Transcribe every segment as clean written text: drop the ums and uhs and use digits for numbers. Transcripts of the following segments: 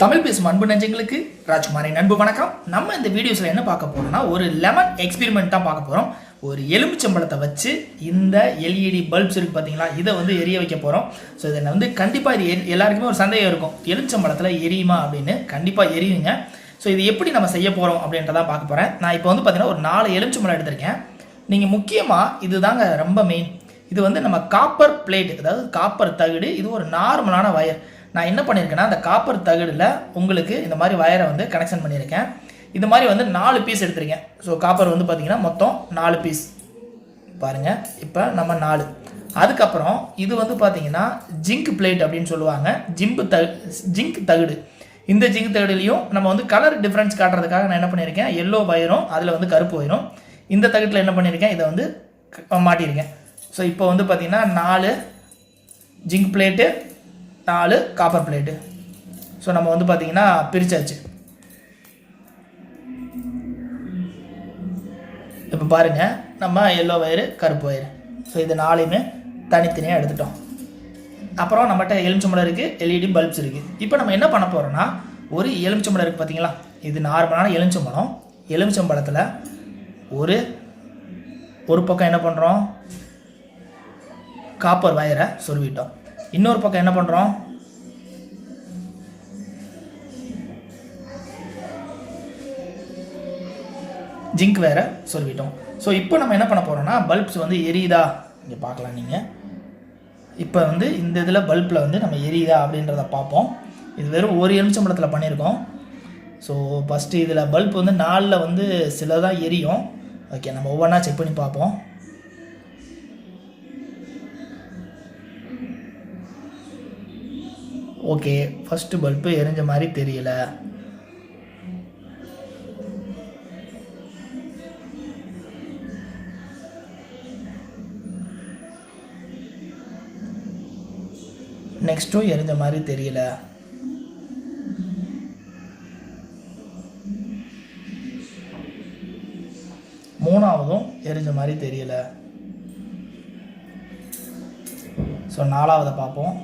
தமிழ் பேசும் அன்பு நெஞ்சங்களுக்கு ராஜ்குமாரின் அன்பு வணக்கம். நம்ம இந்த வீடியோஸில் என்ன பார்க்க போறோம்னா ஒரு லெமன் எக்ஸ்பெரிமெண்ட் தான் பார்க்க போகிறோம். ஒரு எலுமிச்சம்பழத்தை வச்சு இந்த எல்இடி பல்ப்ஸ் இருக்குது பார்த்தீங்களா, இதை வந்து எரிய வைக்க போகிறோம். ஸோ இதை வந்து கண்டிப்பாக இது எல்லாருக்குமே ஒரு சந்தேகம் இருக்கும், எலுமிச்சம்பழத்தில் எரியுமா அப்படின்னு. கண்டிப்பாக எரியுங்க. ஸோ இது எப்படி நம்ம செய்ய போகிறோம் அப்படின்றதான் பார்க்க போகிறேன். நான் இப்போ வந்து பார்த்தீங்கன்னா ஒரு 4 எலுமிச்சம்பழம் எடுத்திருக்கேன். நீங்கள் முக்கியமாக இது தாங்க ரொம்ப மெயின். இது வந்து நம்ம காப்பர் பிளேட், அதாவது காப்பர் தகடு. இது ஒரு நார்மலான வயர். நான் என்ன பண்ணியிருக்கேன்னா அந்த காப்பர் தகடில் உங்களுக்கு இந்த மாதிரி வயரை வந்து கனெக்ஷன் பண்ணியிருக்கேன். இந்த மாதிரி வந்து 4 பீஸ் எடுத்துருக்கேன். ஸோ காப்பர் வந்து பார்த்தீங்கன்னா மொத்தம் 4 பீஸ் பாருங்கள். இப்போ நம்ம 4. அதுக்கப்புறம் இது வந்து பார்த்தீங்கன்னா ஜிங்க் பிளேட் அப்படின்னு சொல்லுவாங்க. ஜிங்க் தகடு. இந்த ஜிங்க் தகடுலையும் நம்ம வந்து கலர் டிஃப்ரென்ஸ் காட்டுறதுக்காக நான் என்ன பண்ணியிருக்கேன், எல்லோ வயரும் அதில் வந்து கருப்பு வயரும். இந்த தகட்டில் என்ன பண்ணியிருக்கேன், இதை வந்து மாட்டியிருக்கேன். ஸோ இப்போ வந்து பார்த்தீங்கன்னா 4 zinc plate, 4 copper plate. So நம்ம வந்து பார்த்தீங்கன்னா பிரிச்சாச்சு. இப்போ பாருங்கள், நம்ம எல்லோ வயரு கருப்பு வயரு. ஸோ இது 4யுமே தனித்தனியாக எடுத்துட்டோம். அப்புறம் நம்மகிட்ட எலுமிச்சம்பழம் இருக்குது, எல்இடி பல்ப்ஸ் இருக்குது. இப்போ நம்ம என்ன பண்ண போகிறோம்னா, ஒரு எலுமிச்சம்பழம் இருக்குது பார்த்தீங்களா, இது நார்மலான எலுமிச்சம்பழம். எலுமிச்சம்பழத்தில் ஒரு பக்கம் என்ன பண்ணுறோம், காப்பர் வயரை சொருவிட்டோம். இன்னொரு பக்கம் என்ன பண்ணுறோம், ஜிங்க் வேற சொல்லிட்டோம். ஸோ இப்போ நம்ம என்ன பண்ண போகிறோம்னா, பல்ப்ஸ் வந்து எரியுதா இங்கே பார்க்கலாம் நீங்கள். இப்போ வந்து இந்த இதில் பல்பில் வந்து நம்ம எரியுதா அப்படின்றத பார்ப்போம். இது வெறும் ஒரு எலுமிச்சம்பழத்தில் பண்ணியிருக்கோம். ஸோ ஃபஸ்ட்டு இதில் பல்ப் வந்து 4ல் வந்து சிலதான் எரியும். ஓகே, நம்ம ஒவ்வொன்றா செக் பண்ணி பார்ப்போம். ஓகே, ஃபஸ்ட்டு பல்பு எரிஞ்ச மாதிரி தெரியல. நெக்ஸ்ட்டும் எரிஞ்ச மாதிரி தெரியல. மூணாவதும் எரிஞ்ச மாதிரி தெரியல. ஸோ 4ஆவதை பார்ப்போம்.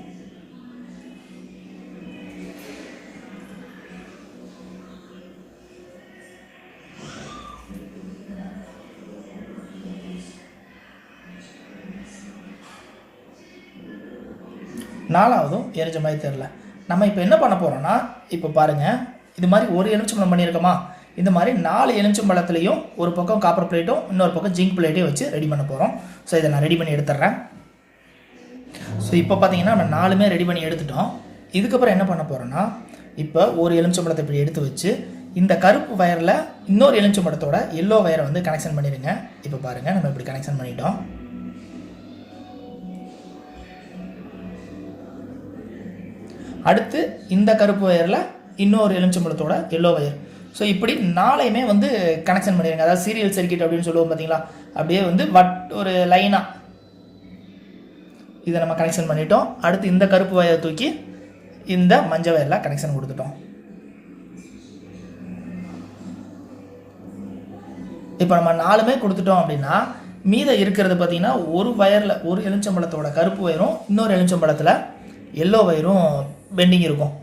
நாலாவதும் எரிஞ்ச மாதிரி தெரில. நம்ம இப்போ என்ன பண்ண போகிறோம்னா, இப்போ பாருங்கள், இது மாதிரி ஒரு எலுமிச்சம்பழம் பண்ணியிருக்கோமா, இந்த மாதிரி 4 எலுமிச்சம்பழத்துலேயும் ஒரு பக்கம் காப்பர் பிளேட்டும் இன்னொரு பக்கம் ஜிங்க் பிளேட்டையும் வச்சு ரெடி பண்ண போகிறோம். ஸோ இதை நான் ரெடி பண்ணி எடுத்துட்றேன். ஸோ இப்போ பார்த்தீங்கன்னா நம்ம 4மே ரெடி பண்ணி எடுத்துட்டோம். இதுக்கப்புறம் என்ன பண்ண போகிறோன்னா, இப்போ ஒரு எலுமிச்சம்பழத்தை இப்படி எடுத்து வச்சு இந்த கருப்பு வயரில் இன்னொரு எலுமிச்சம்பழத்தோட எல்லோ வயரை வந்து கனெக்ஷன் பண்ணிடுங்க. இப்போ பாருங்கள், நம்ம இப்படி கனெக்ஷன் பண்ணிட்டோம். அடுத்து இந்த கருப்பு வயரில் இன்னொரு எலுமிச்சம்பழத்தோட எல்லோ வயர். ஸோ இப்படி 4யுமே வந்து கனெக்ஷன் பண்ணிடுங்க. அதாவது சீரியல் சர்க்கியூட் அப்படின்னு சொல்லுவோம் பார்த்தீங்களா, அப்படியே வந்து ஒரு லைனாக இதை நம்ம கனெக்ஷன் பண்ணிட்டோம். அடுத்து இந்த கருப்பு வயரை தூக்கி இந்த மஞ்சள் வயரில் கனெக்ஷன் கொடுத்துட்டோம். இப்போ நம்ம 4மே கொடுத்துட்டோம் அப்படின்னா, மீதம் இருக்கிறது பார்த்தீங்கன்னா ஒரு வயரில் ஒரு எலுமிச்சம்பழத்தோட கருப்பு வயரும் இன்னொரு எலுமிச்சம்பழத்தில் எல்லோ வயரும் பெண்டிங் இருக்கும்.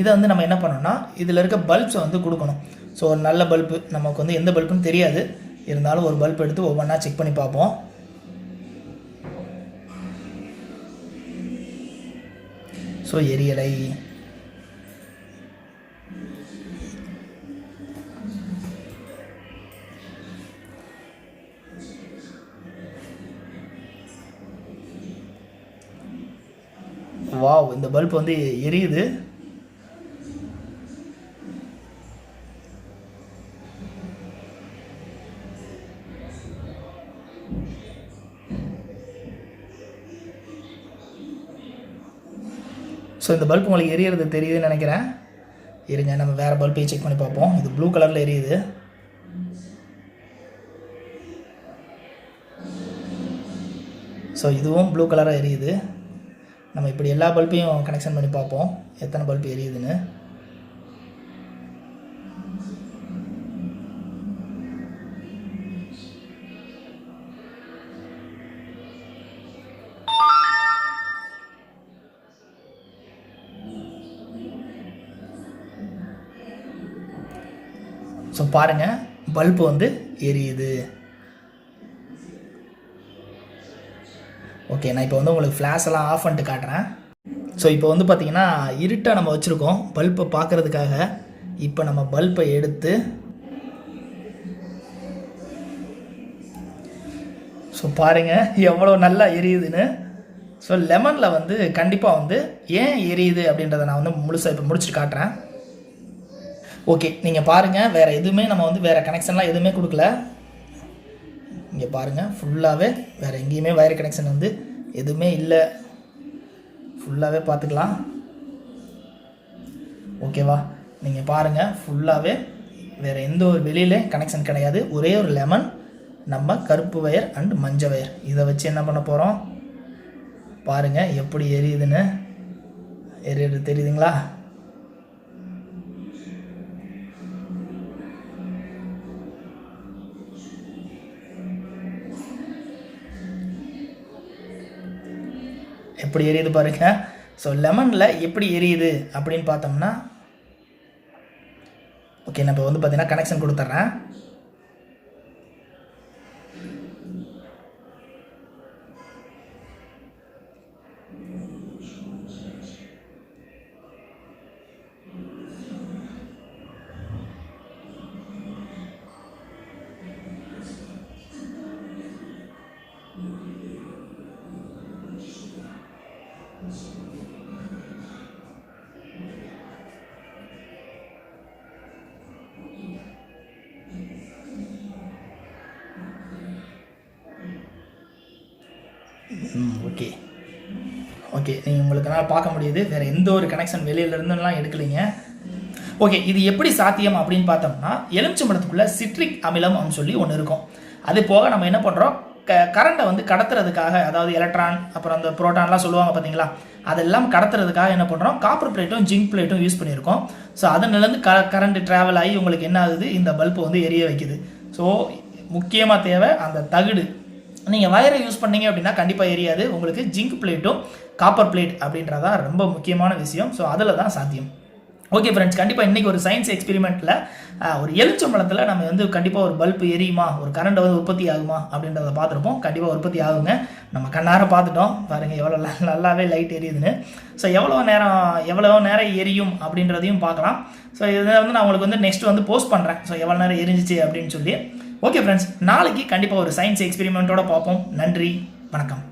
இதை வந்து நம்ம என்ன பண்ணோம்னா, இதில் இருக்க பல்ப்ஸை வந்து கொடுக்கணும். ஸோ ஒரு நல்ல பல்பு, நமக்கு வந்து எந்த பல்புன்னு தெரியாது, இருந்தாலும் ஒரு பல்ப் எடுத்து ஒவ்வொன்றா செக் பண்ணி பார்ப்போம். ஸோ எரியலை. வாவ், இந்த பல்ப் வந்து எரியுது. ஸோ இந்த பல்ப் உங்களுக்கு எரியறது தெரியுதுன்னு நினைக்கிறேன். இருங்க, நம்ம வேறு பல்பையும் செக் பண்ணி பார்ப்போம். இது ப்ளூ கலரில் எரியுது. ஸோ இதுவும் ப்ளூ கலராக எரியுது. நம்ம இப்படி எல்லா பல்பையும் கனெக்ஷன் பண்ணி பார்ப்போம் எத்தனை பல்ப் எரியுதுன்னு. ஸோ பாருங்கள், பல்பு வந்து எரியுது. ஓகே, நான் இப்போ வந்து உங்களுக்கு ஃப்ளாஷ் எல்லாம் ஆஃப் பண்ணிட்டு காட்டுறேன். ஸோ இப்போ வந்து பார்த்திங்கன்னா இருட்டாக நம்ம வச்சுருக்கோம் பல்பை பார்க்குறதுக்காக. இப்போ நம்ம பல்பை எடுத்து ஸோ பாருங்கள் எவ்வளோ நல்லா எரியுதுன்னு. ஸோ லெமனில் வந்து கண்டிப்பாக வந்து ஏன் எரியுது அப்படின்றத நான் வந்து முழுசாக இப்போ முடிச்சுட்டு காட்டுறேன். ஓகே, நீங்கள் பாருங்கள், வேறு எதுவுமே நம்ம வந்து வேறு கனெக்ஷன்லாம் எதுவுமே கொடுக்கல. இங்கே பாருங்கள், ஃபுல்லாகவே வேறு எங்கேயுமே வயர் கனெக்ஷன் வந்து எதுவுமே இல்லை. ஃபுல்லாகவே பார்த்துக்கலாம். ஓகேவா, நீங்கள் பாருங்கள், ஃபுல்லாகவே வேறு எந்த ஒரு வெளியில கனெக்ஷன் கிடையாது. ஒரே ஒரு லெமன், நம்ம கருப்பு வயர் அண்ட் மஞ்சள் வயர், இதை வச்சு என்ன பண்ண போகிறோம் பாருங்கள் எப்படி எரியுதுன்னு. எரியுது தெரியுதுங்களா? எப்படி எரியுது பாருங்க. ஸோ லெமனில் எப்படி எரியுது அப்படின்னு பார்த்தோம்னா, ஓகே நான் இப்போ வந்து பார்த்தீங்கன்னா கனெக்ஷன் கொடுத்துட்றேன். ஓகே ஓகே, நீங்கள் உங்களுக்குனால பார்க்க முடியுது, வேறு எந்த ஒரு கனெக்ஷன் வெளியிலேருந்துலாம் எடுக்கலைங்க. ஓகே, இது எப்படி சாத்தியம் அப்படின்னு பார்த்தோம்னா, எலுமிச்சம்பழத்துக்குள்ளே சிட்ரிக் அமிலம் அப்படின்னு சொல்லி ஒன்று இருக்கும். அது போக நம்ம என்ன பண்ணுறோம், கரண்ட்டை வந்து கடத்துறதுக்காக, அதாவது எலக்ட்ரான் அப்புறம் அந்த புரோட்டான்லாம் சொல்லுவாங்க பார்த்தீங்களா, அதெல்லாம் கடத்துறதுக்காக என்ன பண்ணுறோம், காப்பர் பிளேட்டும் ஜிங்க் பிளேட்டும் யூஸ் பண்ணியிருக்கோம். ஸோ அதனாலேருந்து கரண்ட் ட்ராவல் ஆகி உங்களுக்கு என்ன ஆகுது, இந்த பல்பு வந்து எரிய வைக்குது. ஸோ முக்கியமாக தேவை அந்த தகுடு. நீங்கள் வயரை யூஸ் பண்ணீங்க அப்படின்னா கண்டிப்பாக எரியாது. உங்களுக்கு ஜிங்க் பிளேட்டும் காப்பர் பிளேட் அப்படின்றதான் ரொம்ப முக்கியமான விஷயம். ஸோ அதில் தான் சாத்தியம். ஓகே ஃப்ரெண்ட்ஸ், கண்டிப்பாக இன்றைக்கி ஒரு சயின்ஸ் எக்ஸ்பெரிமெண்ட்டில் ஒரு எலுமிச்சம்பழத்தில் நம்ம வந்து கண்டிப்பாக ஒரு பல்பு எரியுமா, ஒரு கரண்ட் வந்து உற்பத்தி ஆகுமா அப்படின்றத பார்த்துருப்போம். கண்டிப்பாக உற்பத்தி ஆகுங்க, நம்ம கண்ணார பார்த்துட்டோம். பாருங்கள் எவ்வளோ நல்லாவே லைட் எரியுதுன்னு. ஸோ எவ்வளோ நேரம் எரியும் அப்படின்றதையும் பார்க்கலாம். ஸோ இதை வந்து நான் உங்களுக்கு வந்து நெக்ஸ்ட் வந்து போஸ்ட் பண்ணுறேன். ஸோ எவ்வளோ நேரம் எரிஞ்சிச்சு அப்படின்னு சொல்லி. ஓகே ஃப்ரெண்ட்ஸ், நாளைக்கு கண்டிப்பாக ஒரு சயின்ஸ் எக்ஸ்பெரிமெண்ட்டோட பார்ப்போம். நன்றி, வணக்கம்.